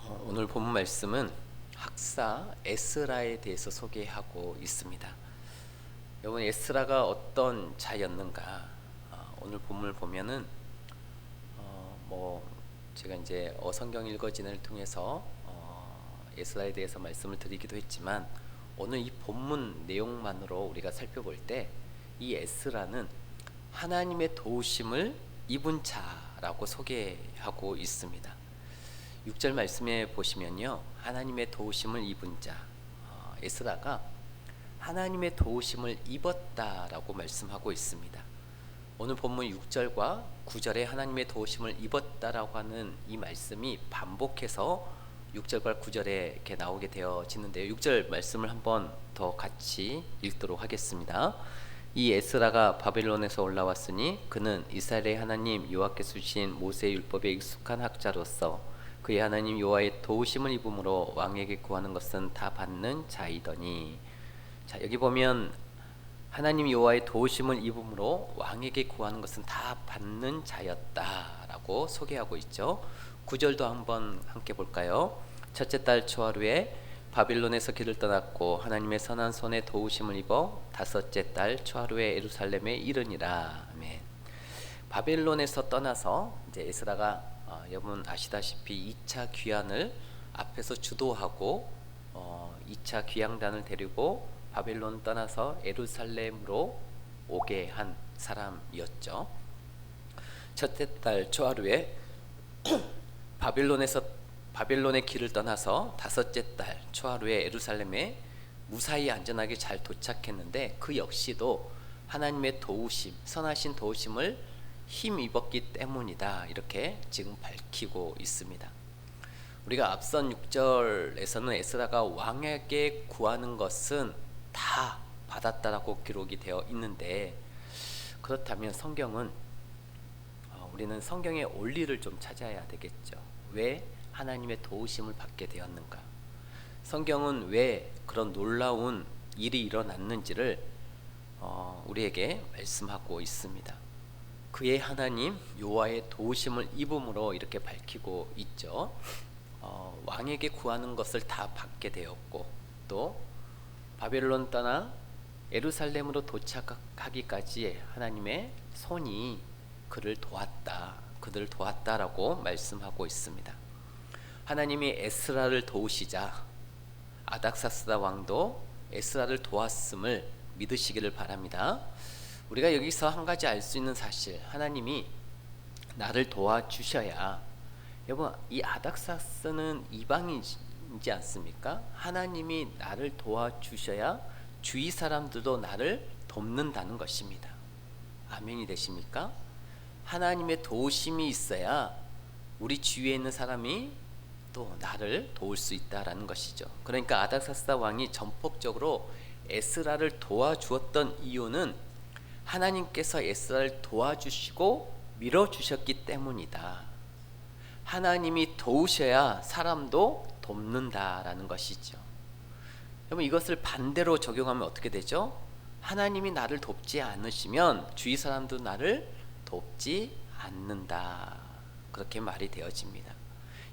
오늘 본 말씀은 학사 에스라에 대해서 소개하고 있습니다. 여러분, 에스라가 어떤 자였는가? 오늘 본문을 보면은 뭐 제가 이제 성경 읽어진을 통해서 에스라에 대해서 말씀을 드리기도 했지만, 오늘 이 본문 내용만으로 우리가 살펴볼 때 이 에스라는 하나님의 도우심을 입은 자라고 소개하고 있습니다. 6절 말씀에 보시면요, 하나님의 도우심을 입은 자, 에스라가 하나님의 도우심을 입었다라고 말씀하고 있습니다. 오늘 본문 6절과 9절에 하나님의 도우심을 입었다라고 하는 이 말씀이 반복해서 6절과 9절에 이렇게 나오게 되어지는데요. 6절 말씀을 한번 더 같이 읽도록 하겠습니다. 이 에스라가 바벨론에서 올라왔으니 그는 이스라엘의 하나님 여호와께서 주신 모세의 율법에 익숙한 학자로서 그의 하나님 여호와의 도우심을 입음으로 왕에게 구하는 것은 다 받는 자이더니. 자, 여기 보면 하나님 여호와의 도우심을 입음으로 왕에게 구하는 것은 다 받는 자였다라고 소개하고 있죠. 9절도 한번 함께 볼까요? 첫째 달 초하루에 바빌론에서 길을 떠났고 하나님의 선한 손에 도우심을 입어 다섯째 달 초하루에 예루살렘에 이르니라. 아멘. 바벨론에서 떠나서 이제 에스라가 여러분 아시다시피 2차 귀환을 앞에서 주도하고 2차 귀향단을 데리고 바벨론 떠나서 예루살렘으로 오게 한 사람이었죠. 첫째 달 초하루에 바벨론의 길을 떠나서 다섯째 달 초하루에 예루살렘에 무사히 안전하게 잘 도착했는데, 그 역시도 하나님의 도우심, 선하신 도우심을 힘입었기 때문이다, 이렇게 지금 밝히고 있습니다. 우리가 앞선 6절에서는 에스라가 왕에게 구하는 것은 다 받았다라고 기록이 되어 있는데, 그렇다면 우리는 성경의 원리를 좀 찾아야 되겠죠. 왜 하나님의 도우심을 받게 되었는가? 성경은 왜 그런 놀라운 일이 일어났는지를 우리에게 말씀하고 있습니다. 그의 하나님 여호와의 도우심을 입음으로 이렇게 밝히고 있죠. 왕에게 구하는 것을 다 받게 되었고, 또 바벨론 떠나 예루살렘으로 도착하기까지 하나님의 손이 그들을 도왔다라고 말씀하고 있습니다. 하나님이 에스라를 도우시자 아닥사스다 왕도 에스라를 도왔음을 믿으시기를 바랍니다. 우리가 여기서 한 가지 알 수 있는 사실, 하나님이 나를 도와주셔야, 여러분, 이 아닥사스는 이방인이지 않습니까? 하나님이 나를 도와주셔야 주위 사람들도 나를 돕는다는 것입니다. 아멘이 되십니까? 하나님의 도우심이 있어야 우리 주위에 있는 사람이 또 나를 도울 수 있다라는 것이죠. 그러니까 아닥사스다 왕이 전폭적으로 에스라를 도와주었던 이유는 하나님께서 에스라를 도와주시고 밀어주셨기 때문이다. 하나님이 도우셔야 사람도 돕는다라는 것이죠. 여러분, 이것을 반대로 적용하면 어떻게 되죠? 하나님이 나를 돕지 않으시면 주위 사람도 나를 돕지 않는다, 그렇게 말이 되어집니다.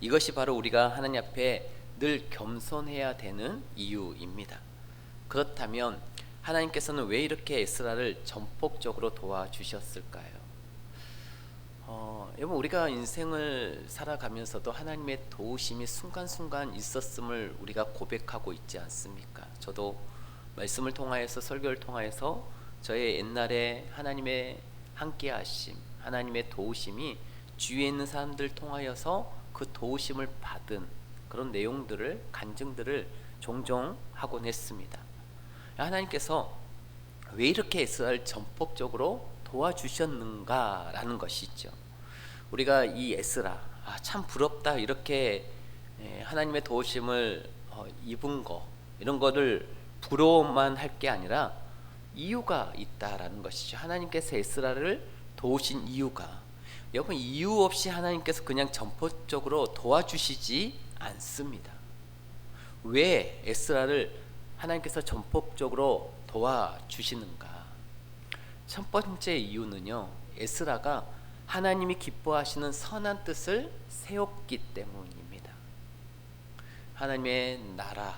이것이 바로 우리가 하나님 앞에 늘 겸손해야 되는 이유입니다. 그렇다면 하나님께서는 왜 이렇게 에스라를 전폭적으로 도와주셨을까요? 여러분, 우리가 인생을 살아가면서도 하나님의 도우심이 순간순간 있었음을 우리가 고백하고 있지 않습니까? 저도 말씀을 통하여서, 설교를 통하여서 저의 옛날에 하나님의 함께하심, 하나님의 도우심이 주위에 있는 사람들 통하여서 그 도우심을 받은 그런 내용들을, 간증들을 종종 하곤 했습니다. 하나님께서 왜 이렇게 에스라를 전폭적으로 도와주셨는가라는 것이죠. 우리가 이 에스라, 참 부럽다, 이렇게 하나님의 도우심을 입은 거, 이런 거를 부러워만 할 게 아니라 이유가 있다라는 것이죠. 하나님께서 에스라를 도우신 이유가, 여러분, 이유 없이 하나님께서 그냥 전폭적으로 도와주시지 않습니다. 왜 에스라를 하나님께서 전폭적으로 도와주시는가? 첫 번째 이유는요, 에스라가 하나님이 기뻐하시는 선한 뜻을 세웠기 때문입니다. 하나님의 나라,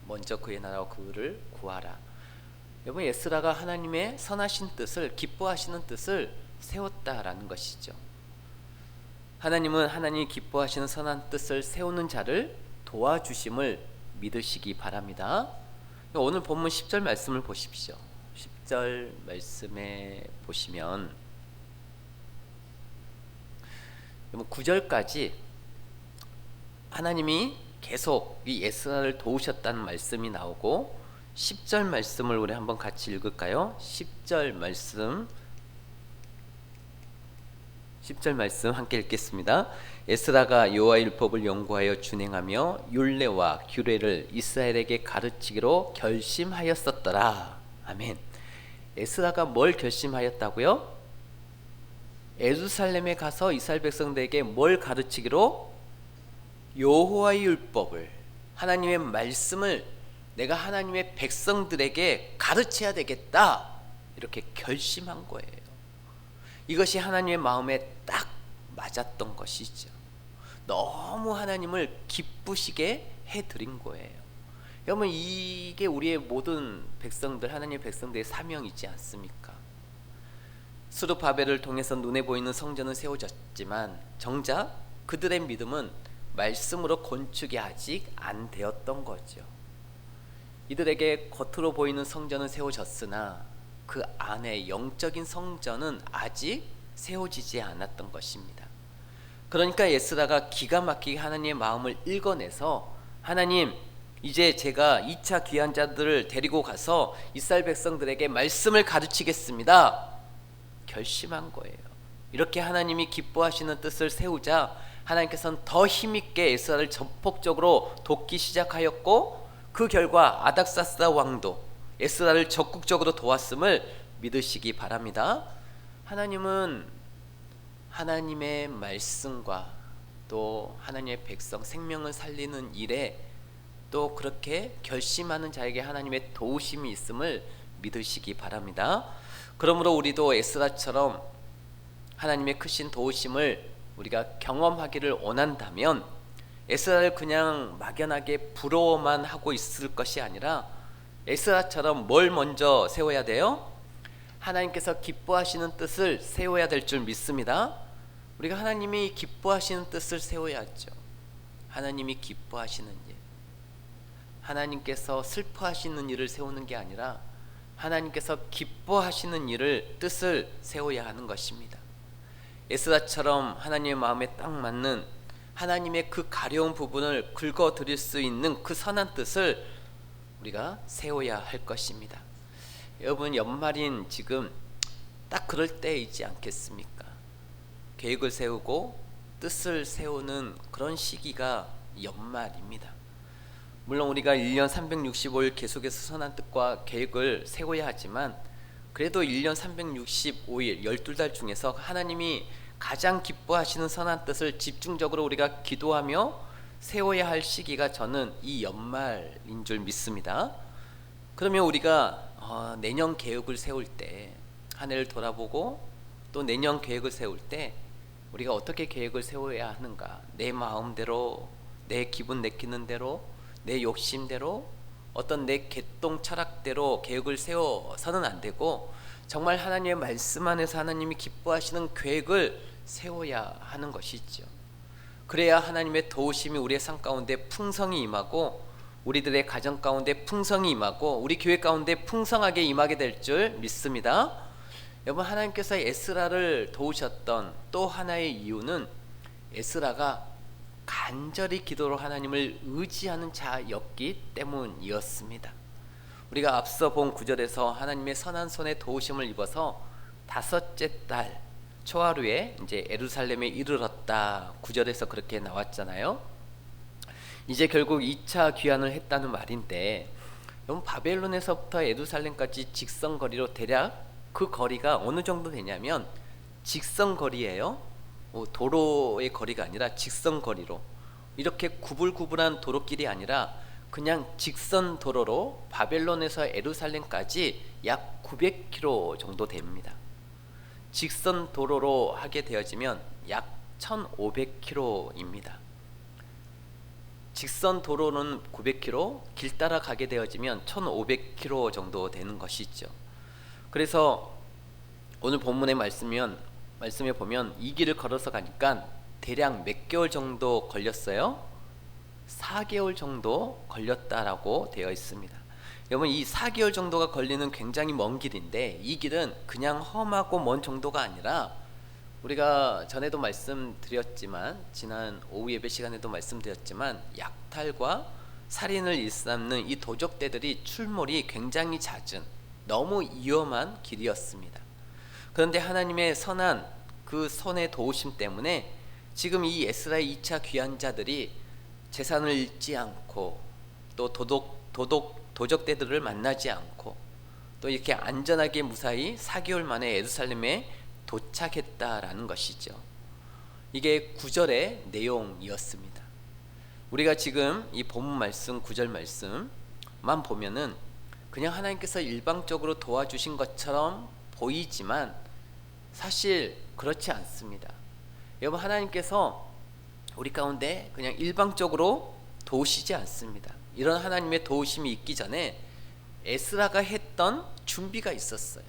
먼저 그의 나라와 그를 구하라. 여러분, 에스라가 하나님의 선하신 뜻을, 기뻐하시는 뜻을 세웠다라는 것이죠. 하나님은 하나님이 기뻐하시는 선한 뜻을 세우는 자를 도와주심을 믿으시기 바랍니다. 오늘 본문 10절 말씀을 보십시오. 10절 말씀에 보시면 9절까지 하나님이 계속 이 에스라를 도우셨다는 말씀이 나오고 10절 말씀을 우리 한번 같이 읽을까요? 10절 말씀 함께 읽겠습니다. 에스라가 여호와 율법을 연구하여 준행하며 율례와 규례를 이스라엘에게 가르치기로 결심하였었더라. 아멘. 에스라가 뭘 결심하였다고요? 예루살렘에 가서 이스라엘 백성들에게 뭘 가르치기로? 여호와의 율법을, 하나님의 말씀을 내가 하나님의 백성들에게 가르쳐야 되겠다, 이렇게 결심한 거예요. 이것이 하나님의 마음에 딱 맞았던 것이죠. 너무 하나님을 기쁘시게 해드린 거예요. 여러분, 이게 우리의 모든 백성들, 하나님의 백성들의 사명이지 않습니까? 스룹바벨을 통해서 눈에 보이는 성전은 세워졌지만 정작 그들의 믿음은 말씀으로 건축이 아직 안 되었던 거죠. 이들에게 겉으로 보이는 성전은 세워졌으나 그 안에 영적인 성전은 아직 세워지지 않았던 것입니다. 그러니까 에스라가 기가 막히게 하나님의 마음을 읽어내서, 하나님, 이제 제가 2차 귀한 자들을 데리고 가서 이스라엘 백성들에게 말씀을 가르치겠습니다, 결심한 거예요. 이렇게 하나님이 기뻐하시는 뜻을 세우자 하나님께서는 더 힘있게 에스라를 전폭적으로 돕기 시작하였고, 그 결과 아닥사스다 왕도 에스라를 적극적으로 도왔음을 믿으시기 바랍니다. 하나님은 하나님의 말씀과 또 하나님의 백성 생명을 살리는 일에 또 그렇게 결심하는 자에게 하나님의 도우심이 있음을 믿으시기 바랍니다. 그러므로 우리도 에스라처럼 하나님의 크신 도우심을 우리가 경험하기를 원한다면 에스라를 그냥 막연하게 부러워만 하고 있을 것이 아니라 에스라처럼 뭘 먼저 세워야 돼요? 하나님께서 기뻐하시는 뜻을 세워야 될 줄 믿습니다. 우리가 하나님이 기뻐하시는 뜻을 세워야죠. 하나님이 기뻐하시는 일, 하나님께서 슬퍼하시는 일을 세우는 게 아니라 하나님께서 기뻐하시는 일을, 뜻을 세워야 하는 것입니다. 에스라처럼 하나님의 마음에 딱 맞는 하나님의 그 가려운 부분을 긁어드릴 수 있는 그 선한 뜻을 우리가 세워야 할 것입니다. 여러분, 연말인 지금 딱 그럴 때이지 않겠습니까? 계획을 세우고 뜻을 세우는 그런 시기가 연말입니다. 물론 우리가 1년 365일 계속해서 선한 뜻과 계획을 세워야 하지만 그래도 1년 365일 12달 중에서 하나님이 가장 기뻐하시는 선한 뜻을 집중적으로 우리가 기도하며 세워야 할 시기가 저는 이 연말인 줄 믿습니다. 그러면 우리가 내년 계획을 세울 때, 한 해를 돌아보고 또 내년 계획을 세울 때 우리가 어떻게 계획을 세워야 하는가? 내 마음대로, 내 기분 내키는 대로, 내 욕심대로, 어떤 내 개똥 철학대로 계획을 세워서는 안 되고 정말 하나님의 말씀 안에서 하나님이 기뻐하시는 계획을 세워야 하는 것이죠. 그래야 하나님의 도우심이 우리의 삶 가운데 풍성히 임하고 우리들의 가정 가운데 풍성히 임하고 우리 교회 가운데 풍성하게 임하게 될 줄 믿습니다. 여러분, 하나님께서 에스라를 도우셨던 또 하나의 이유는 에스라가 간절히 기도로 하나님을 의지하는 자였기 때문이었습니다. 우리가 앞서 본 구절에서 하나님의 선한 손에 도우심을 입어서 다섯째 달 초하루에 이제 예루살렘에 이르렀다, 구절에서 그렇게 나왔잖아요. 이제 결국 2차 귀환을 했다는 말인데, 여러분, 바벨론에서부터 예루살렘까지 직선거리로 대략 그 거리가 어느 정도 되냐면 직선거리예요. 도로의 거리가 아니라 직선거리로, 이렇게 구불구불한 도로길이 아니라 그냥 직선 도로로 바벨론에서 예루살렘까지 약 900km 정도 됩니다. 직선 도로로 하게 되어지면 약 1500km입니다. 직선 도로는 900km, 길 따라 가게 되어지면 1500km 정도 되는 것이죠. 그래서 오늘 본문의 말씀에 보면 이 길을 걸어서 가니까 대략 몇 개월 정도 걸렸어요? 4개월 정도 걸렸다라고 되어 있습니다. 여러분, 이 4개월 정도가 걸리는 굉장히 먼 길인데, 이 길은 그냥 험하고 먼 정도가 아니라, 우리가 전에도 말씀드렸지만, 지난 오후 예배 시간에도 말씀드렸지만, 약탈과 살인을 일삼는 이 도적대들이 출몰이 굉장히 잦은 너무 위험한 길이었습니다. 그런데 하나님의 선한 그 손의 도우심 때문에 지금 이 에스라의 2차 귀환자들이 재산을 잃지 않고, 또 도적대들을 만나지 않고, 또 이렇게 안전하게 무사히 4개월 만에 예루살렘에 도착했다라는 것이죠. 이게 9절의 내용이었습니다. 우리가 지금 이 본문 말씀 9절 말씀만 보면은 그냥 하나님께서 일방적으로 도와주신 것처럼 보이지만 사실 그렇지 않습니다. 여러분, 하나님께서 우리 가운데 그냥 일방적으로 도우시지 않습니다. 이런 하나님의 도우심이 있기 전에 에스라가 했던 준비가 있었어요.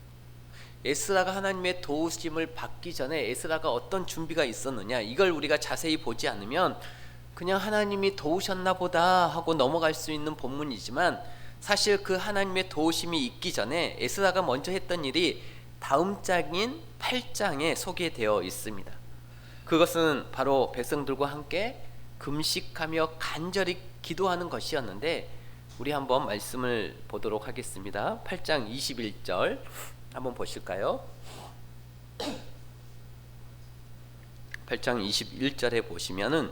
에스라가 하나님의 도우심을 받기 전에 에스라가 어떤 준비가 있었느냐, 이걸 우리가 자세히 보지 않으면 그냥 하나님이 도우셨나 보다 하고 넘어갈 수 있는 본문이지만, 사실 그 하나님의 도우심이 있기 전에 에스라가 먼저 했던 일이 다음 장인 8장에 소개되어 있습니다. 그것은 바로 백성들과 함께 금식하며 간절히 기도하는 것이었는데, 우리 한번 말씀을 보도록 하겠습니다. 8장 21절 한번 보실까요? 8장 21절에 보시면은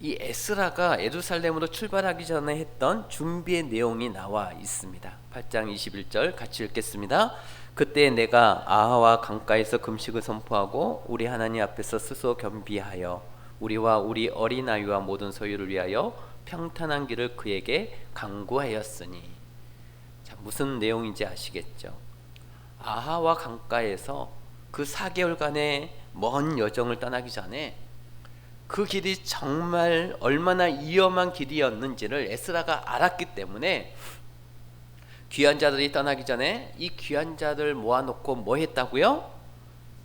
이 에스라가 예루살렘으로 출발하기 전에 했던 준비의 내용이 나와 있습니다. 8장 21절 같이 읽겠습니다. 그때 내가 아하와 강가에서 금식을 선포하고 우리 하나님 앞에서 스스로 겸비하여 우리와 우리 어린아이와 모든 소유를 위하여 평탄한 길을 그에게 강구하였으니. 자, 무슨 내용인지 아시겠죠? 아하와 강가에서 그 4개월간의 먼 여정을 떠나기 전에 그 길이 정말 얼마나 위험한 길이었는지를 에스라가 알았기 때문에 귀환자들이 떠나기 전에 이 귀환자들 모아놓고 뭐 했다고요?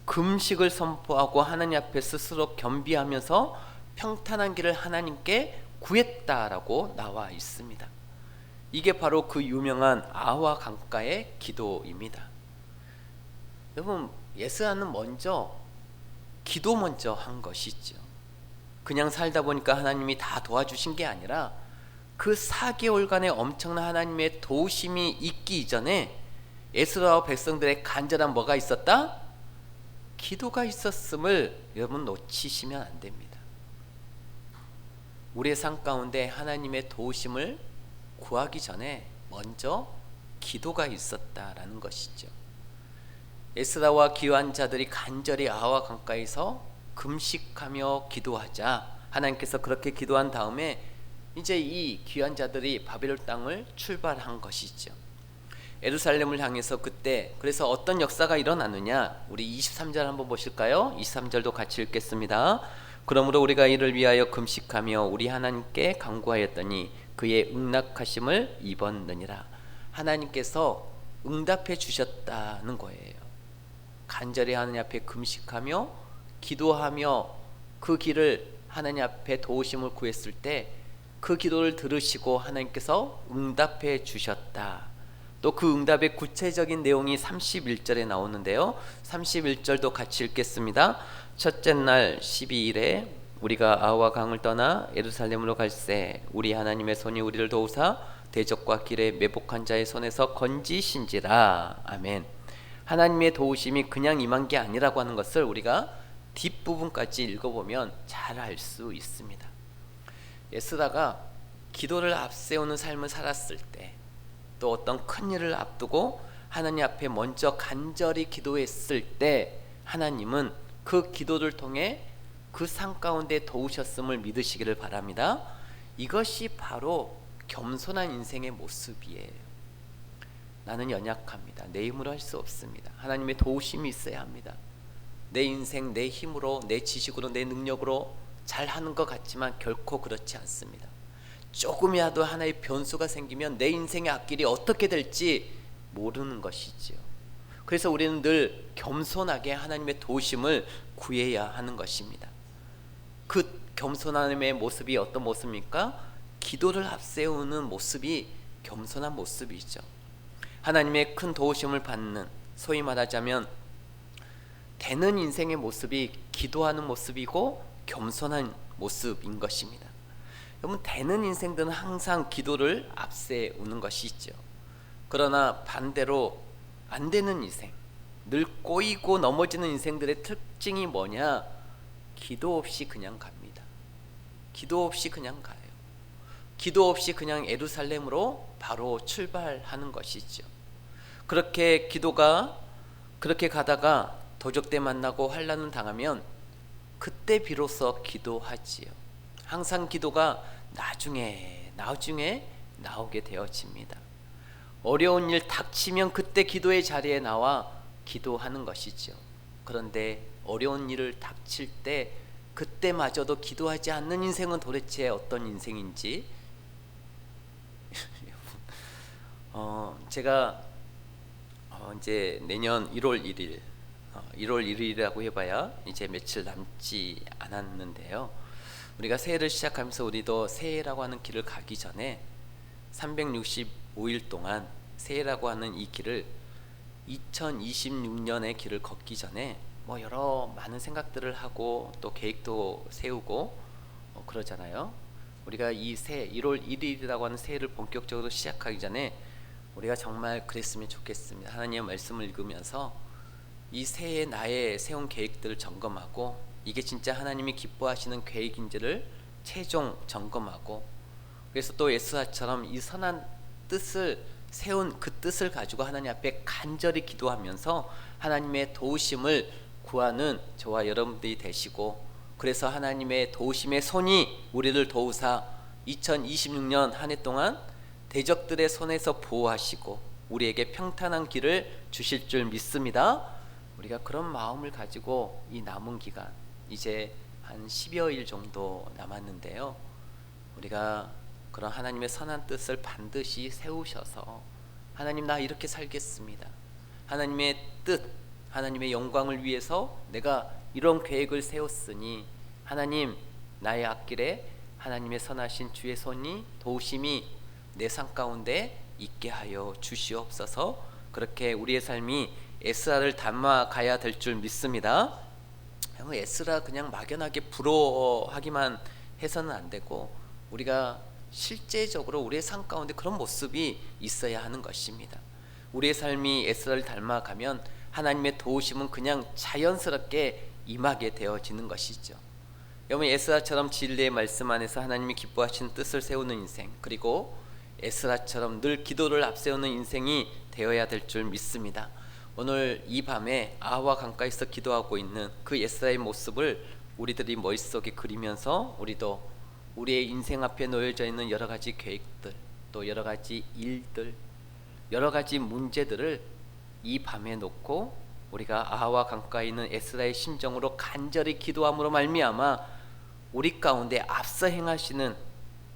금식을 선포하고 하나님 앞에 스스로 겸비하면서 평탄한 길을 하나님께 구했다라고 나와 있습니다. 이게 바로 그 유명한 아와 강가의 기도입니다. 여러분, 에스라는 기도 먼저 한 것이죠. 그냥 살다 보니까 하나님이 다 도와주신 게 아니라 그 4개월간의 엄청난 하나님의 도우심이 있기 이전에 에스라와 백성들의 간절한 뭐가 있었다? 기도가 있었음을 여러분 놓치시면 안 됩니다. 우리의 삶 가운데 하나님의 도우심을 구하기 전에 먼저 기도가 있었다라는 것이죠. 에스라와 귀환자들이 간절히 아와 강가에서 금식하며 기도하자 하나님께서 그렇게 기도한 다음에 이제 이 귀환자들이 바벨론 땅을 출발한 것이죠. 예루살렘을 향해서 그때 그래서 어떤 역사가 일어나느냐, 우리 23절 한번 보실까요? 23절도 같이 읽겠습니다. 그러므로 우리가 이를 위하여 금식하며 우리 하나님께 간구하였더니 그의 응답하심을 입었느니라. 하나님께서 응답해 주셨다는 거예요. 간절히 하나님 앞에 금식하며 기도하며 그 길을 하나님 앞에 도우심을 구했을 때 그 기도를 들으시고 하나님께서 응답해 주셨다. 또 그 응답의 구체적인 내용이 31절에 나오는데요. 31절도 같이 읽겠습니다. 첫째 날 12일에 우리가 아와 강을 떠나 예루살렘으로 갈새 우리 하나님의 손이 우리를 도우사 대적과 길에 매복한 자의 손에서 건지신지라. 아멘. 하나님의 도우심이 그냥 임한 게 아니라고 하는 것을 우리가 뒷부분까지 읽어보면 잘 알 수 있습니다. 에스라가 기도를 앞세우는 삶을 살았을 때, 또 어떤 큰 일을 앞두고 하나님 앞에 먼저 간절히 기도했을 때 하나님은 그 기도를 통해 그 삶 가운데 도우셨음을 믿으시기를 바랍니다. 이것이 바로 겸손한 인생의 모습이에요. 나는 연약합니다. 내 힘으로 할 수 없습니다. 하나님의 도우심이 있어야 합니다. 내 인생 내 힘으로, 내 지식으로, 내 능력으로 잘하는 것 같지만 결코 그렇지 않습니다. 조금이라도 하나의 변수가 생기면 내 인생의 앞길이 어떻게 될지 모르는 것이지요. 그래서 우리는 늘 겸손하게 하나님의 도우심을 구해야 하는 것입니다. 그 겸손함의 모습이 어떤 모습입니까? 기도를 앞세우는 모습이 겸손한 모습이죠. 하나님의 큰 도우심을 받는, 소위 말하자면 되는 인생의 모습이 기도하는 모습이고 겸손한 모습인 것입니다. 여러분, 되는 인생들은 항상 기도를 앞세우는 것이죠. 그러나 반대로 안 되는 인생, 늘 꼬이고 넘어지는 인생들의 특징이 뭐냐? 기도 없이 그냥 갑니다. 기도 없이 그냥 가요. 기도 없이 그냥 예루살렘으로 바로 출발하는 것이죠. 그렇게 가다가 도적대 만나고 환난을 당하면 그때 비로소 기도하지요. 항상 기도가 나중에 나오게 되어집니다. 어려운 일 닥치면 그때 기도의 자리에 나와 기도하는 것이죠. 그런데 어려운 일을 닥칠 때 그때마저도 기도하지 않는 인생은 도대체 어떤 인생인지 제가 이제 내년 1월 1일 1월 1일이라고 해봐야 이제 며칠 남지 않았는데요. 우리가 새해를 시작하면서 우리도 새해라고 하는 길을 가기 전에 365일 동안 새해라고 하는 이 길을 2026년의 길을 걷기 전에 여러 많은 생각들을 하고 또 계획도 세우고 그러잖아요. 우리가 이 새해 1월 1일이라고 하는 새해를 본격적으로 시작하기 전에 우리가 정말 그랬으면 좋겠습니다. 하나님의 말씀을 읽으면서 이 새해 나의 세운 계획들을 점검하고 이게 진짜 하나님이 기뻐하시는 계획인지를 최종 점검하고, 그래서 또 예수아처럼 이 선한 뜻을 세운 그 뜻을 가지고 하나님 앞에 간절히 기도하면서 하나님의 도우심을 구하는 저와 여러분들이 되시고, 그래서 하나님의 도우심의 손이 우리를 도우사 2026년 한 해 동안 대적들의 손에서 보호하시고 우리에게 평탄한 길을 주실 줄 믿습니다. 우리가 그런 마음을 가지고 이 남은 기간, 이제 한 10여일 정도 남았는데요, 우리가 그런 하나님의 선한 뜻을 반드시 세우셔서 하나님, 나 이렇게 살겠습니다, 하나님의 뜻, 하나님의 영광을 위해서 내가 이런 계획을 세웠으니 하나님, 나의 앞길에 하나님의 선하신 주의 손이 도우심이 내 삶 가운데 있게 하여 주시옵소서. 그렇게 우리의 삶이 에스라를 닮아가야 될 줄 믿습니다. 에스라 그냥 막연하게 부러워하기만 해서는 안 되고, 우리가 실제적으로 우리의 삶 가운데 그런 모습이 있어야 하는 것입니다. 우리의 삶이 에스라를 닮아가면 하나님의 도우심은 그냥 자연스럽게 임하게 되어지는 것이죠. 여러분, 에스라처럼 진리의 말씀 안에서 하나님이 기뻐하시는 뜻을 세우는 인생, 그리고 에스라처럼 늘 기도를 앞세우는 인생이 되어야 될 줄 믿습니다. 오늘 이 밤에 아하와 강가에서 기도하고 있는 그 에스라의 모습을 우리들이 머릿속에 그리면서 우리도 우리의 인생 앞에 놓여져 있는 여러 가지 계획들, 또 여러 가지 일들, 여러 가지 문제들을 이 밤에 놓고 우리가 아하와 강가에 있는 에스라의 심정으로 간절히 기도함으로 말미암아 우리 가운데 앞서 행하시는,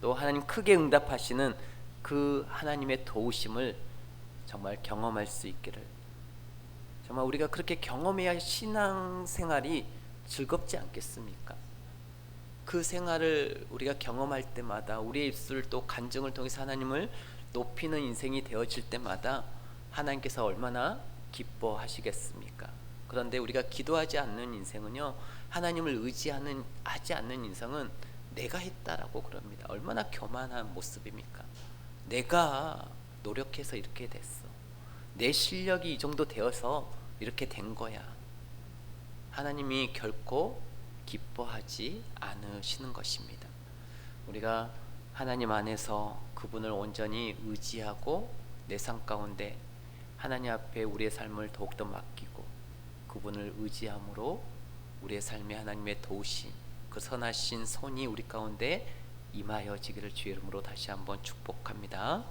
또 하나님 크게 응답하시는 그 하나님의 도우심을 정말 경험할 수 있기를, 정말 우리가 그렇게 경험해야 신앙생활이 즐겁지 않겠습니까? 그 생활을 우리가 경험할 때마다 우리의 입술을 또 간증을 통해서 하나님을 높이는 인생이 되어질 때마다 하나님께서 얼마나 기뻐하시겠습니까? 그런데 우리가 기도하지 않는 인생은요, 하나님을 하지 않는 인생은 내가 했다라고 그럽니다. 얼마나 교만한 모습입니까? 내가 노력해서 이렇게 됐어, 내 실력이 이 정도 되어서 이렇게 된 거야. 하나님이 결코 기뻐하지 않으시는 것입니다. 우리가 하나님 안에서 그분을 온전히 의지하고 내 삶 가운데 하나님 앞에 우리의 삶을 더욱더 맡기고 그분을 의지함으로 우리의 삶에 하나님의 도우심, 그 선하신 손이 우리 가운데 임하여지기를 주의 이름으로 다시 한번 축복합니다.